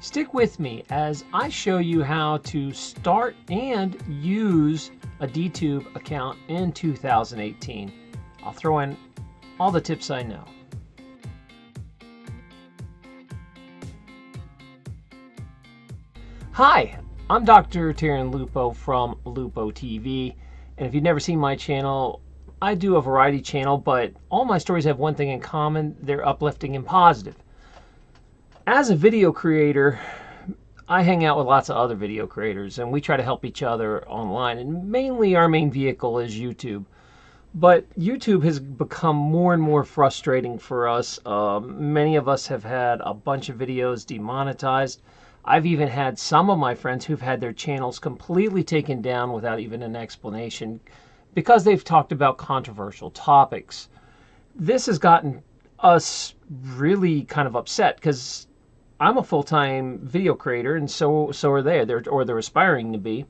Stick with me as I show you how to start and use a DTube account in 2018. I'll throw in all the tips I know. Hi, I'm Dr. Lupo from Lupo TV, and if you've never seen my channel, I do a variety channel, but all my stories have one thing in common: they're uplifting and positive. As a video creator, I hang out with lots of other video creators, and we try to help each other online, and mainly our main vehicle is YouTube. But YouTube has become more and more frustrating for us. Many of us have had a bunch of videos demonetized. I've even had some of my friends who've had their channels completely taken down without even an explanation because they've talked about controversial topics. This has gotten us really kind of upset because I'm a full-time video creator, and so are they, or they're aspiring to be.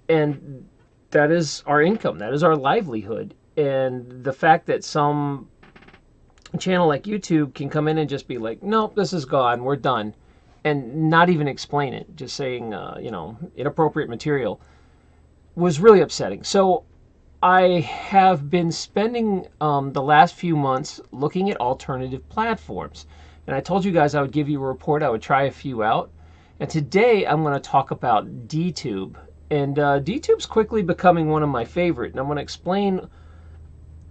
And that is our income, that is our livelihood. And the fact that some channel like YouTube can come in and just be like, nope, this is gone, we're done, and not even explain it, just saying, inappropriate material, was really upsetting. So I have been spending the last few months looking at alternative platforms. And I told you guys I would give you a report, I would try a few out. And today I'm going to talk about DTube. And DTube's quickly becoming one of my favorite. And I'm going to explain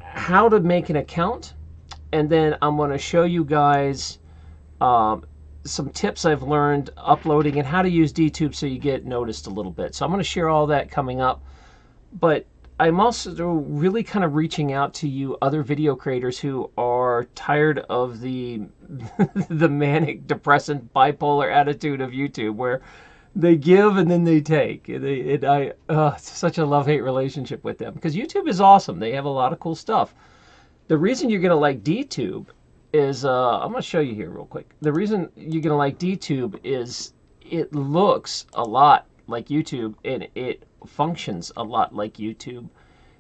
how to make an account. And then I'm going to show you guys some tips I've learned uploading and how to use DTube so you get noticed a little bit. So I'm going to share all that coming up. But I'm also really kind of reaching out to you other video creators who are tired of the the manic, depressant, bipolar attitude of YouTube, where they give and then they take. It's such a love-hate relationship with them, because YouTube is awesome. They have a lot of cool stuff. The reason you're going to like DTube is, I'm going to show you here real quick. The reason you're going to like DTube is it looks a lot like YouTube, and it functions a lot like YouTube.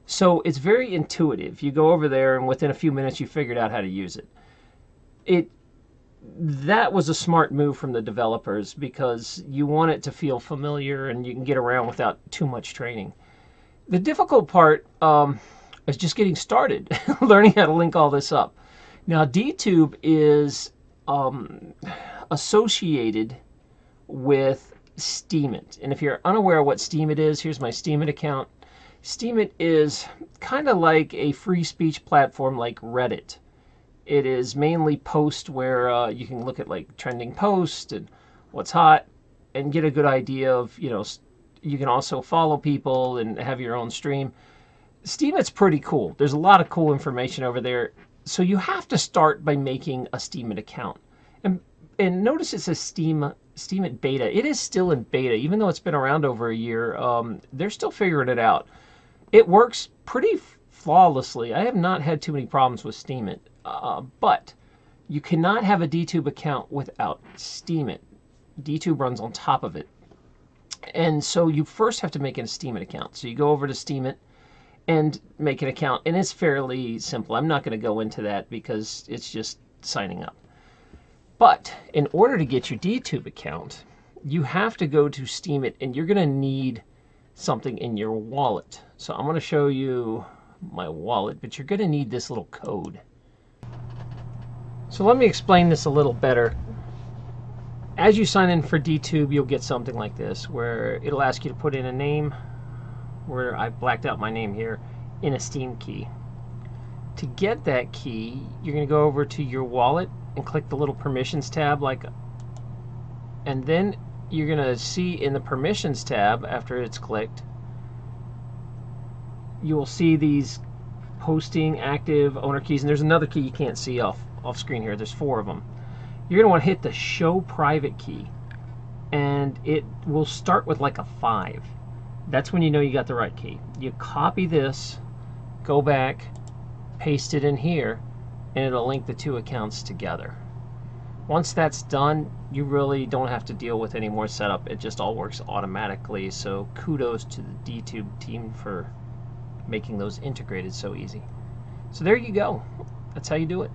So it's very intuitive. You go over there and within a few minutes you figured out how to use it. That was a smart move from the developers, because you want it to feel familiar and you can get around without too much training. The difficult part is just getting started, learning how to link all this up. Now, DTube is associated with Steemit. And if you're unaware of what Steemit is, here's my Steemit account. Steemit is kind of like a free speech platform like Reddit. It is mainly posts where you can look at like trending posts and what's hot and get a good idea of, you can also follow people and have your own stream. Steemit's pretty cool. There's a lot of cool information over there. So you have to start by making a Steemit account. And notice it says Steemit beta. It is still in beta, even though it's been around over a year. They're still figuring it out. It works pretty flawlessly. I have not had too many problems with Steemit, but you cannot have a DTube account without Steemit. DTube runs on top of it. And so you first have to make a Steemit account. So you go over to Steemit and make an account, and it's fairly simple. I'm not going to go into that because it's just signing up. But in order to get your DTube account, you have to go to Steemit, and you're going to need something in your wallet. So I'm going to show you my wallet, but you're going to need this little code. So let me explain this a little better. As you sign in for DTube, you'll get something like this, where it'll ask you to put in a name, where I blacked out my name here, in a Steam key. To get that key, you're going to go over to your wallet and click the little permissions tab, and then you're going to see in the permissions tab, after it's clicked, you will see these posting, active, owner keys, and there's another key you can't see off screen here. There's 4 of them. You're going to want to hit the show private key, and it will start with like a 5. That's when you know you got the right key. You copy this, go back, paste it in here, and it'll link the 2 accounts together. Once that's done, you really don't have to deal with any more setup. It just all works automatically. So kudos to the DTube team for making those integrated so easy. So there you go. That's how you do it.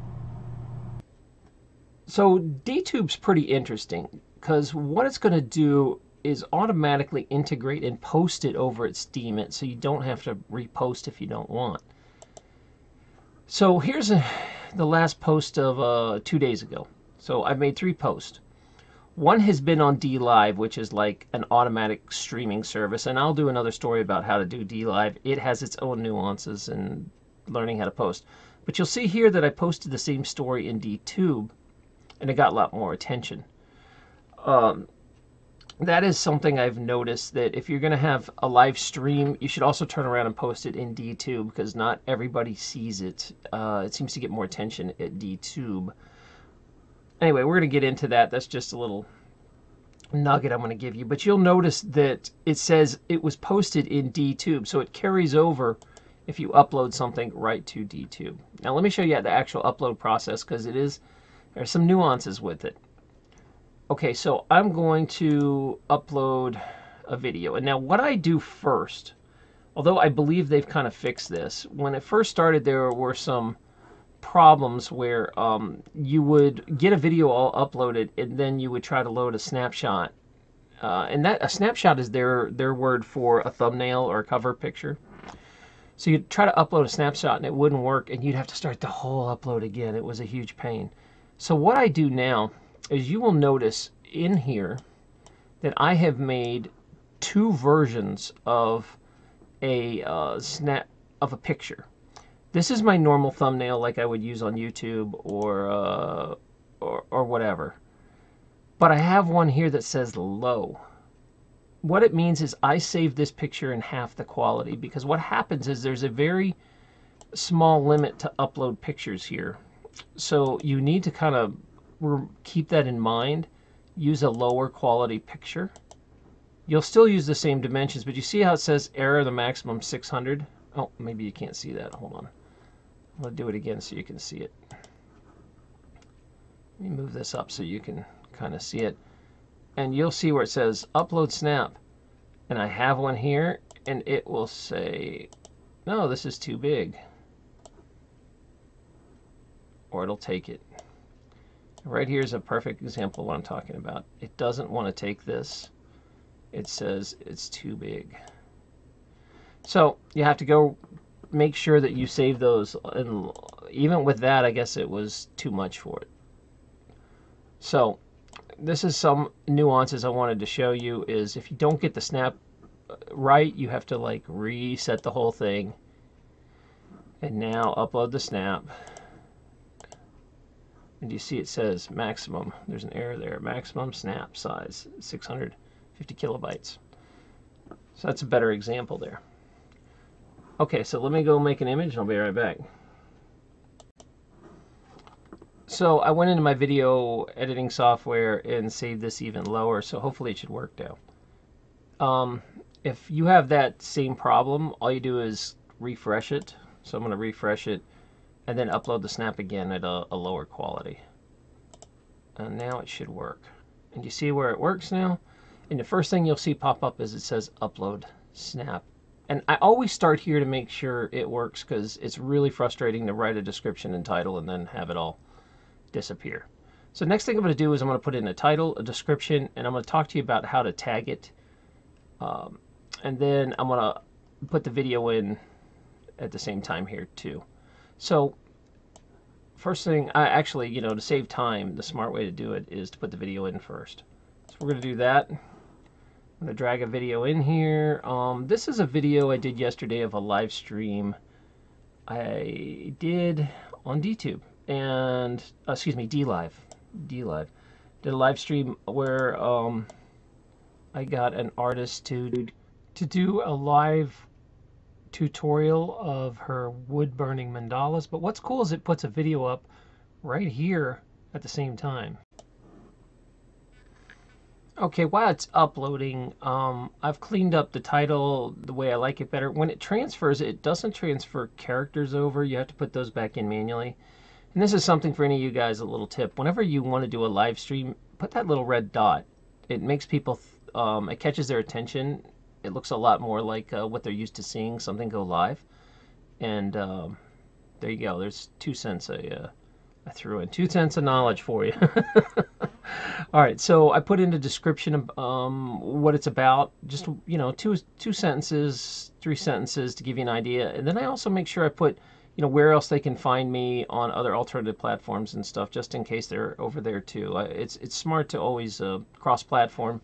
So DTube's pretty interesting. because what it's going to do is automatically integrate and post it over at steemit, so you don't have to repost if you don't want. So here's the last post of 2 days ago. So I've made 3 posts. One has been on DLive, which is like an automatic streaming service, and I'll do another story about how to do DLive. It has its own nuances in learning how to post. But you'll see here that I posted the same story in dtube, and it got a lot more attention. That is something I've noticed, that if you're going to have a live stream, you should also turn around and post it in dtube, because not everybody sees it. It seems to get more attention at dtube. Anyway, we're going to get into that. That's just a little nugget I'm going to give you. But you'll notice that it says it was posted in dtube, so it carries over if you upload something right to dtube. Now let me show you the actual upload process, because there's some nuances with it. Okay, so I'm going to upload a video. And now what I do first, although I believe they've kind of fixed this, when it first started there were some problems where you would get a video all uploaded and then you would try to load a snapshot. And a snapshot is their word for a thumbnail or a cover picture. So you'd try to upload a snapshot and it wouldn't work, and you'd have to start the whole upload again. It was a huge pain. So what I do now is, you will notice in here that I have made 2 versions of a picture. This is my normal thumbnail, like I would use on YouTube or whatever. But I have one here that says low. What it means is I saved this picture in half the quality, because what happens is there's a very small limit to upload pictures here. So you need to kind of keep that in mind. Use a lower quality picture. You'll still use the same dimensions, but you see how it says error the maximum 600? Oh, maybe you can't see that. Hold on. I'm going to do it again so you can see it. Let me move this up so you can kind of see it. And you'll see where it says upload snap. And I have one here, and it will say, no, this is too big. Or it'll take it. Right here is a perfect example of what I'm talking about. It doesn't want to take this. It says it's too big. So you have to go make sure that you save those. And even with that, I guess it was too much for it. So this is some nuances I wanted to show you. Is if you don't get the snap right, you have to like reset the whole thing. And now upload the snap. And you see it says maximum. There's an error there. Maximum snap size 650 kilobytes. So that's a better example there. Okay, so let me go make an image and I'll be right back. So I went into my video editing software and saved this even lower, so hopefully it should work now. If you have that same problem, all you do is refresh it. So I'm going to refresh it and then upload the snap again at a lower quality. And now it should work. And you see where it works now? And the first thing you'll see pop up is it says upload snap. And I always start here to make sure it works, because it's really frustrating to write a description and title and then have it all disappear. So next thing I'm going to do is I'm going to put in a title, a description, and I'm going to talk to you about how to tag it. And then I'm going to put the video in at the same time here too. So first thing, actually, to save time, the smart way to do it is to put the video in first. So we're going to do that. I'm going to drag a video in here. This is a video I did yesterday of a live stream I did on DTube. And, excuse me, DLive. Did a live stream where I got an artist to do a live tutorial of her wood burning mandalas. But what's cool is it puts a video up right here at the same time. Okay, while it's uploading, I've cleaned up the title the way I like it better. When it transfers, it doesn't transfer characters over. You have to put those back in manually. And this is something for any of you guys, a little tip. Whenever you want to do a live stream, put that little red dot. It makes people, it catches their attention. It looks a lot more like what they're used to seeing, something go live. And there you go. There's 2 cents I threw in. 2 cents of knowledge for you. All right, so I put in the description of what it's about, just two sentences, 3 sentences to give you an idea, and then I also make sure I put where else they can find me on other alternative platforms and stuff, just in case they're over there too. It's smart to always cross-platform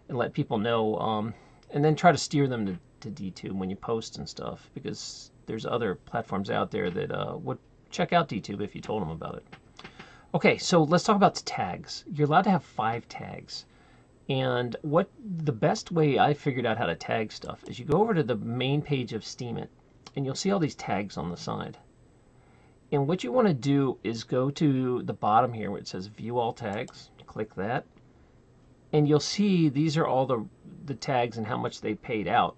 and let people know, and then try to steer them to DTube when you post and stuff, because there's other platforms out there that would check out DTube if you told them about it. Okay, so let's talk about the tags. You're allowed to have 5 tags. And what the best way I figured out how to tag stuff is you go over to the main page of Steemit, and you'll see all these tags on the side. And what you want to do is go to the bottom here where it says View All Tags. Click that. And you'll see these are all the tags and how much they paid out.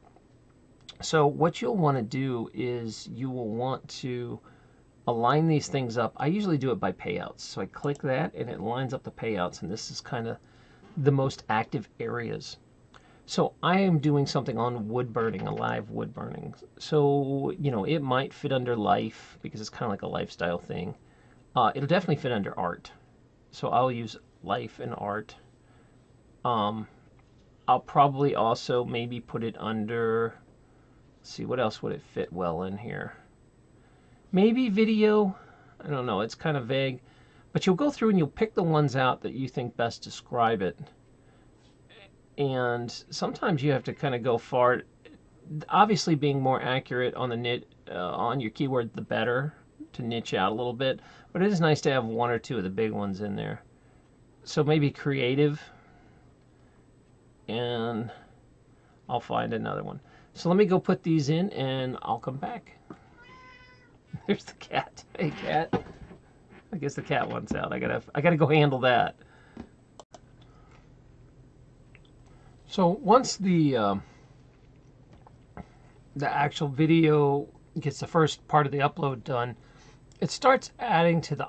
So what you'll want to do is you will want to align these things up. I usually do it by payouts. So I click that and it lines up the payouts, and this is kind of the most active areas. So I am doing something on wood burning, a live wood burning. So, it might fit under life because it's kind of like a lifestyle thing. It'll definitely fit under art. So I'll use life and art. I'll probably also maybe put it under, let's see, what else would it fit well in here? Maybe video, I don't know, it's kind of vague. But you'll go through and you'll pick the ones out that you think best describe it. And sometimes you have to kind of go far. Obviously, being more accurate on on your keyword, the better, to niche out a little bit. But it is nice to have 1 or 2 of the big ones in there. So maybe creative, and I'll find another one. So let me go put these in, and I'll come back. There's the cat. Hey, cat. I guess the cat wants out. I gotta go handle that. So once the actual video gets the first part of the upload done, it starts adding to the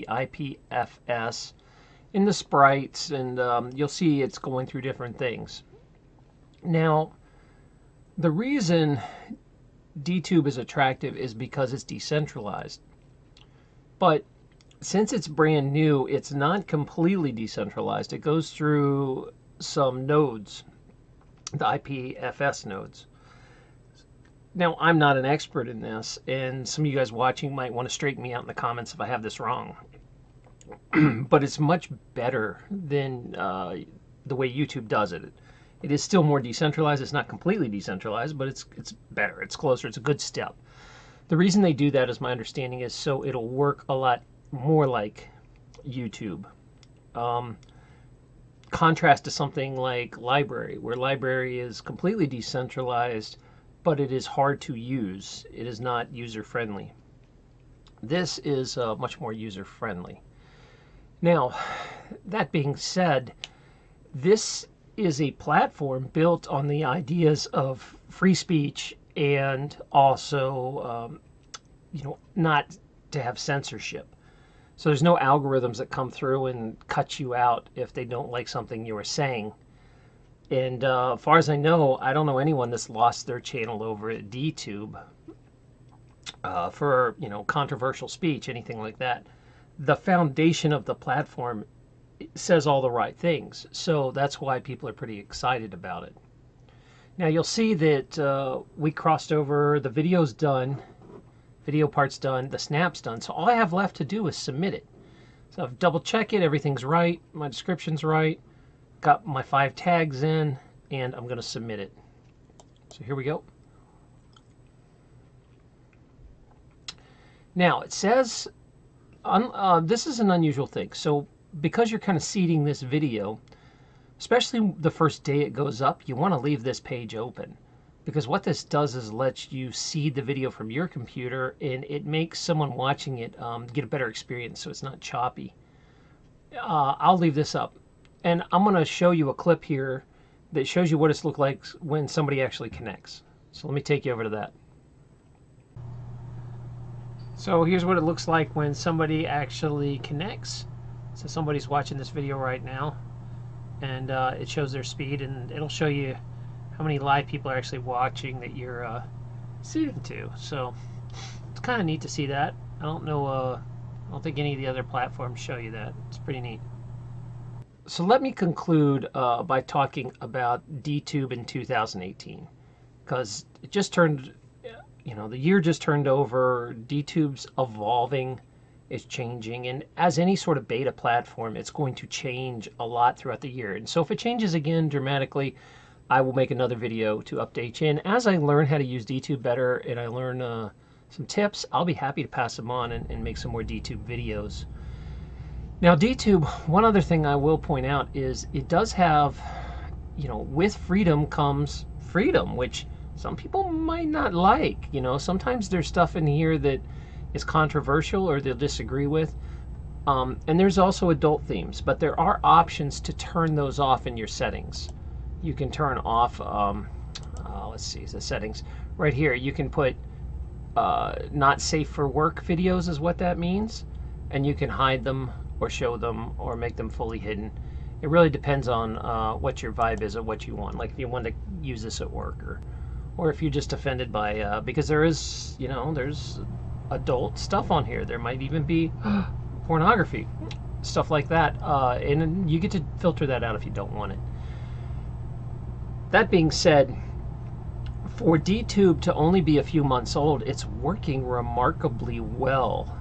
IPFS in the sprites, and you'll see it's going through different things. Now, the reason DTube is attractive is because it's decentralized. But since it's brand new, it's not completely decentralized. It goes through some nodes, the IPFS nodes. Now, I'm not an expert in this, and some of you guys watching might want to straighten me out in the comments if I have this wrong. But it's much better than the way YouTube does it. It is still more decentralized. It's not completely decentralized, but it's better. It's closer. It's a good step. The reason they do that, as my understanding is, so it'll work a lot more like YouTube. Contrast to something like Library, where Library is completely decentralized, but it is hard to use. It is not user-friendly. This is much more user-friendly. Now, that being said, this is a platform built on the ideas of free speech and also, not to have censorship. So there's no algorithms that come through and cut you out if they don't like something you were saying. And as far as I know, I don't know anyone that's lost their channel over at DTube for, controversial speech, anything like that. The foundation of the platform says all the right things, so that's why people are pretty excited about it. Now you'll see that we crossed over, the video's done, video part's done, the snap's done, so all I have left to do is submit it. So I've double checked it, everything's right, my description's right, got my 5 tags in, and I'm going to submit it. So here we go. Now it says, this is an unusual thing, so because you're kind of seeding this video, especially the first day it goes up, you want to leave this page open. Because what this does is lets you seed the video from your computer, and it makes someone watching it get a better experience, so it's not choppy. I'll leave this up. And I'm going to show you a clip here that shows you what it's looked like when somebody actually connects. So let me take you over to that. So here's what it looks like when somebody actually connects. So somebody's watching this video right now, and it shows their speed, and it'll show you how many live people are actually watching that you're seeding to. So it's kind of neat to see that. I don't know I don't think any of the other platforms show you that. It's pretty neat. So let me conclude by talking about DTube in 2018, because it just turned, the year just turned over. DTube's evolving, it's changing, and as any sort of beta platform, it's going to change a lot throughout the year. And so if it changes again dramatically, I will make another video to update you. And as I learn how to use DTube better and I learn some tips, I'll be happy to pass them on and make some more DTube videos. Now, DTube, one other thing I will point out is it does have, with freedom comes freedom, which some people might not like. Sometimes there's stuff in here that is controversial or they'll disagree with. And there's also adult themes, but there are options to turn those off in your settings. You can turn off, let's see, the settings. Right here, you can put not safe for work videos is what that means. And you can hide them or show them or make them fully hidden. It really depends on what your vibe is or what you want. Like if you want to use this at work, or if you're just offended by, because there is, there's adult stuff on here. There might even be pornography, stuff like that. And you get to filter that out if you don't want it. That being said, for DTube to only be a few months old, it's working remarkably well.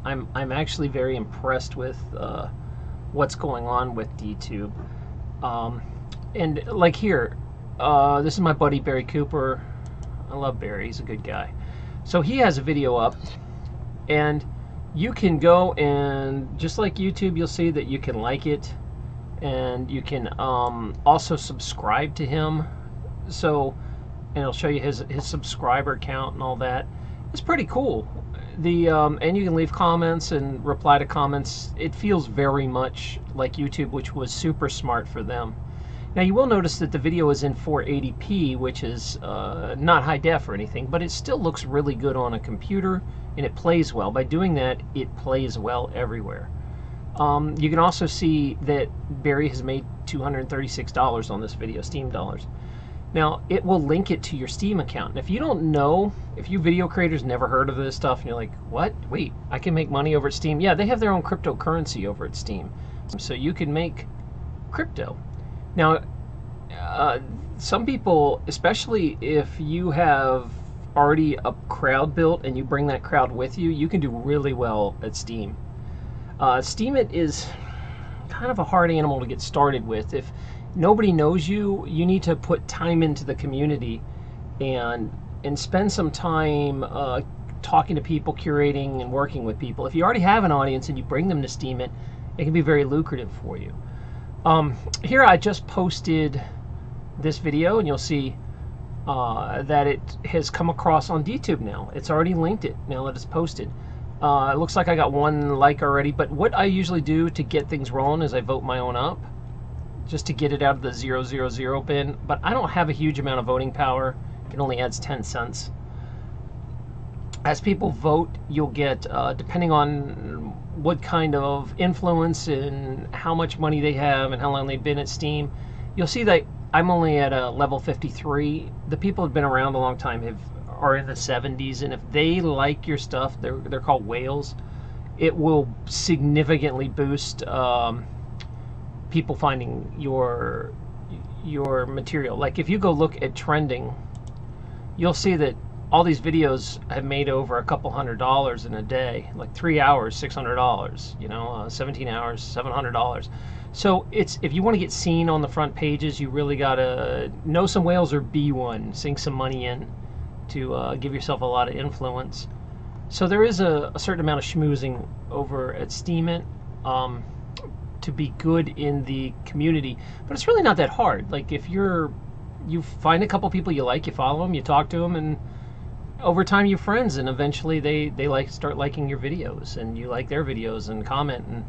I'm actually very impressed with what's going on with DTube. And like here, this is my buddy Barry Cooper. I love Barry, he's a good guy. So he has a video up, and you can go and, just like YouTube, you'll see that you can like it, and you can also subscribe to him. So, and it'll show you his subscriber count and all that. It's pretty cool. And you can leave comments and reply to comments. It feels very much like YouTube, which was super smart for them. Now you will notice that the video is in 480p, which is not high def or anything, but it still looks really good on a computer, and it plays well. By doing that, it plays well everywhere. You can also see that Barry has made $236 on this video, Steam dollars. Now, it will link it to your Steam account. And if you don't know, if you video creators never heard of this stuff, and you're like, what? Wait, I can make money over at Steam? Yeah, they have their own cryptocurrency over at Steam. So you can make crypto. Now, some people, especially if you have already a crowd built and you bring that crowd with you, you can do really well at Steam. Steemit is kind of a hard animal to get started with. If nobody knows you, you need to put time into the community and spend some time talking to people, curating, and working with people. If you already have an audience and you bring them to Steemit, it can be very lucrative for you. Here I just posted this video, and you'll see that it has come across on DTube now. It's already linked it now that it's posted. It looks like I got 1 like already, but what I usually do to get things rolling is I vote my own up, just to get it out of the 000 bin, but I don't have a huge amount of voting power. It only adds 10 cents. As people vote, you'll get, depending on what kind of influence and how much money they have and how long they've been at Steam, you'll see that I'm only at a level 53. The people who've been around a long time are in the 70s, and if they like your stuff, they're called whales, it will significantly boost people finding your material. Like if you go look at trending, you'll see that all these videos have made over a couple $100 in a day. Like 3 hours, $600, 17 hours, $700. So if you want to get seen on the front pages, you really gotta know some whales or be one, sink some money in to give yourself a lot of influence. So there is a certain amount of schmoozing over at Steemit to be good in the community, but it's really not that hard. Like if you find a couple people you like, you follow them, you talk to them, and over time you're friends, and eventually they start liking your videos, and you like their videos and comment, and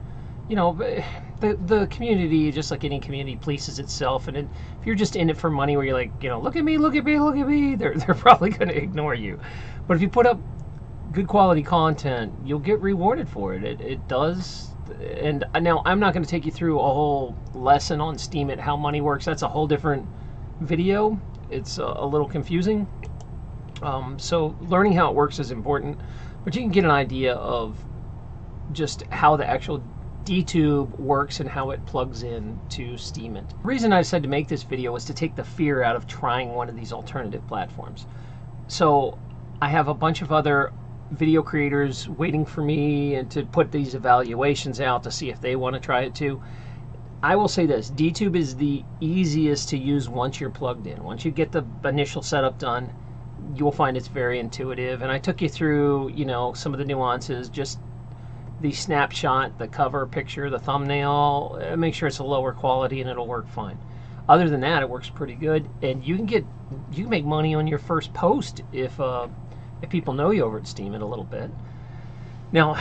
the community, just like any community, polices itself. And if you're just in it for money, where you're like, look at me, look at me, look at me, they're probably going to ignore you. But if you put up good quality content, you'll get rewarded for it. It does. And now I'm not going to take you through a whole lesson on Steemit, how money works. That's a whole different video. It's a little confusing. So learning how it works is important, but you can get an idea of just how the actual dtube works and how it plugs in to steemit. The reason I decided to make this video was to take the fear out of trying one of these alternative platforms. So I have a bunch of other video creators waiting for me and to put these evaluations out to see if they want to try it too. I will say this, dtube is the easiest to use once you're plugged in. Once you get the initial setup done, you'll find it's very intuitive. And I took you through, you know, some of the nuances, just the snapshot, the cover picture, the thumbnail. Make sure it's a lower quality and it'll work fine. Other than that, it works pretty good, and you can make money on your first post if people know you over at steemit a little bit. Now,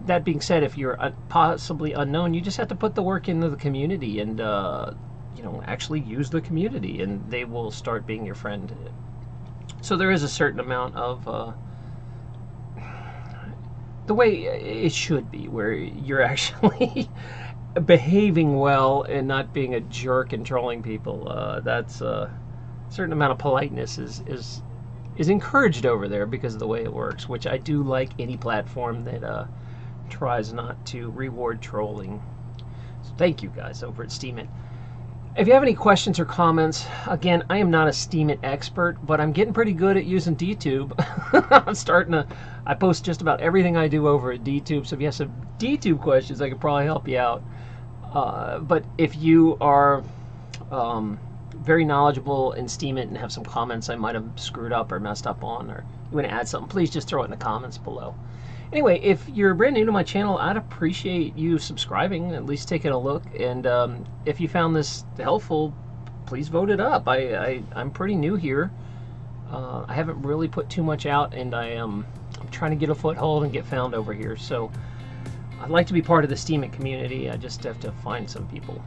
that being said, if you're possibly unknown, you just have to put the work into the community and you know, actually use the community, and they will start being your friend. So there is a certain amount of the way it should be, where you're actually behaving well and not being a jerk and trolling people. That's a certain amount of politeness is encouraged over there because of the way it works, which I do like any platform that tries not to reward trolling. So thank you guys over at steemit. If you have any questions or comments, again, I am not a steemit expert, but I'm getting pretty good at using dtube. I post just about everything I do over at dtube, so if you have some dtube questions, I could probably help you out. But if you are very knowledgeable in steemit and have some comments I might have screwed up or messed up on, or you want to add something, please just throw it in the comments below. Anyway, if you're brand new to my channel, I'd appreciate you subscribing, at least taking a look. And if you found this helpful, please vote it up. I'm pretty new here. I haven't really put too much out, and I'm trying to get a foothold and get found over here. So I'd like to be part of the steemit community. I just have to find some people.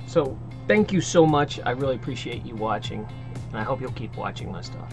So thank you so much. I really appreciate you watching, and I hope you'll keep watching my stuff.